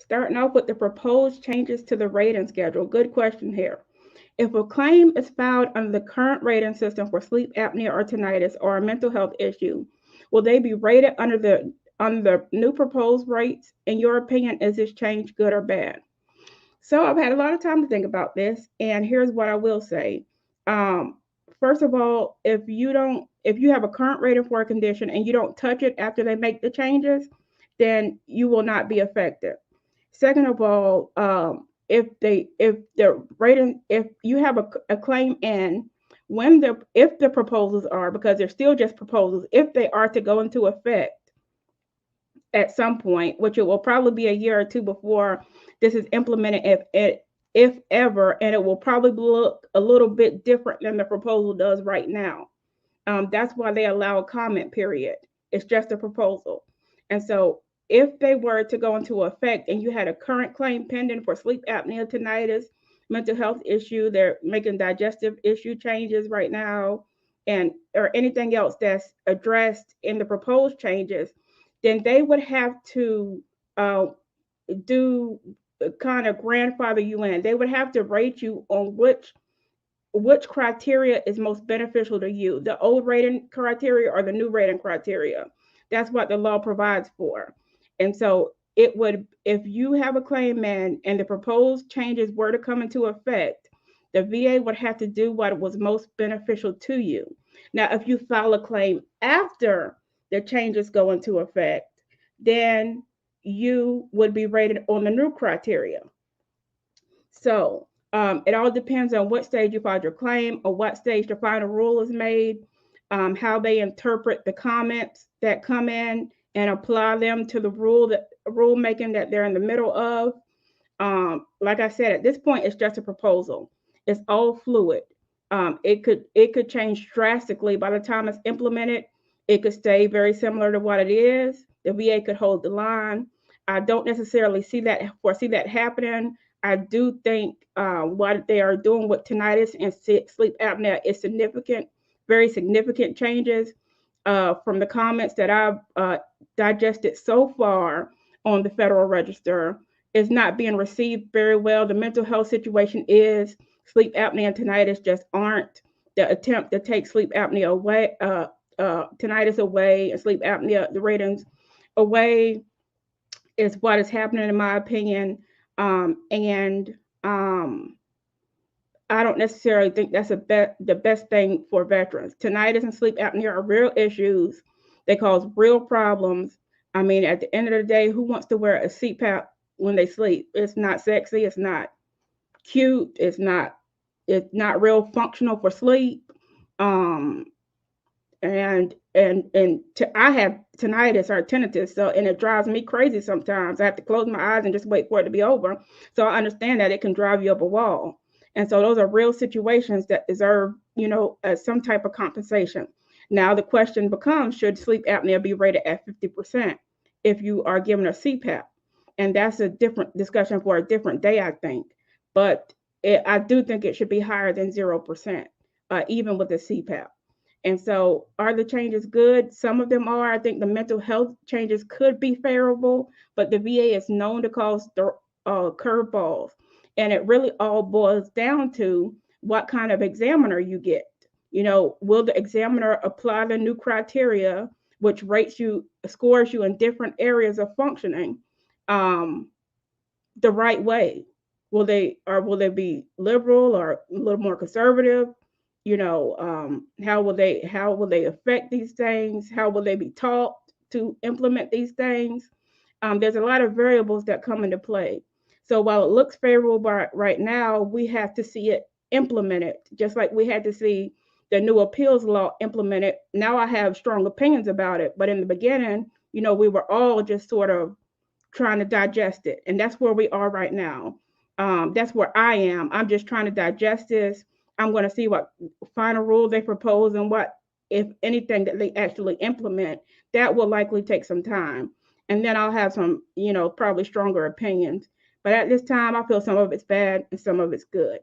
Starting off with the proposed changes to the rating schedule. Good question here. If a claim is filed under the current rating system for sleep apnea or tinnitus or a mental health issue, will they be rated under the new proposed rates? In your opinion, is this change good or bad? So I've had a lot of time to think about this, and here's what I will say. Um, First of all, if you have a current rating for a condition and you don't touch it after they make the changes, then you will not be affected. Second of all, if you have a claim in, if the proposals are, because they're still just proposals, if they are to go into effect at some point, which it will probably be a year or two before this is implemented, if ever, and it will probably look a little bit different than the proposal does right now. That's why they allow a comment period. It's just a proposal. And so if they were to go into effect and you had a current claim pending for sleep apnea, tinnitus, mental health issue, they're making digestive issue changes right now, and or anything else that's addressed in the proposed changes, then they would have to uh, do kind of grandfather you in. They would have to rate you on which criteria is most beneficial to you, the old rating criteria or the new rating criteria. That's what the law provides for. And so it would, if you have a claim in and the proposed changes were to come into effect, the VA would have to do what was most beneficial to you. Now, if you file a claim after the changes go into effect, then you would be rated on the new criteria. So it all depends on what stage you filed your claim or what stage the final rule is made, how they interpret the comments that come in and apply them to the rulemaking that they're in the middle of. Like I said, at this point, it's just a proposal. It's all fluid. It could change drastically by the time it's implemented. It could stay very similar to what it is. The VA could hold the line. I don't necessarily foresee that happening. I do think what they are doing with tinnitus and sleep apnea is significant, very significant changes. From the comments that I've digested so far on the Federal Register, is not being received very well. The mental health situation is, sleep apnea and tinnitus just aren't. The attempt to take sleep apnea away, tinnitus away, and sleep apnea, the ratings away, is what is happening in my opinion. And I don't necessarily think that's the best thing for veterans. Tinnitus and sleep apnea are real issues. They cause real problems. I mean, at the end of the day, who wants to wear a CPAP when they sleep? It's not sexy. It's not cute. It's not real functional for sleep. Um, I have tinnitus or tinnitus, so, and it drives me crazy sometimes. I have to close my eyes and just wait for it to be over. So I understand that it can drive you up a wall, and so those are real situations that deserve, some type of compensation. Now the question becomes: should sleep apnea be rated at 50% if you are given a CPAP? And that's a different discussion for a different day, I think. But I do think it should be higher than 0%, even with the CPAP. And so, are the changes good? Some of them are. I think the mental health changes could be favorable, but the VA is known to cause curveballs. And it really all boils down to what kind of examiner you get. Will the examiner apply the new criteria, which scores you in different areas of functioning, um, the right way? Will they be liberal or a little more conservative? How will they affect these things? How will they be taught to implement these things? There's a lot of variables that come into play. So while it looks favorable right now, we have to see it implemented, just like we had to see the new appeals law implemented. Now I have strong opinions about it, but in the beginning, we were all just sort of trying to digest it, and that's where we are right now. That's where I am. I'm just trying to digest this. I'm going to see what final rule they propose and what, if anything, that they actually implement. That will likely take some time, and then I'll have some, probably stronger opinions. But at this time, I feel some of it's bad and some of it's good.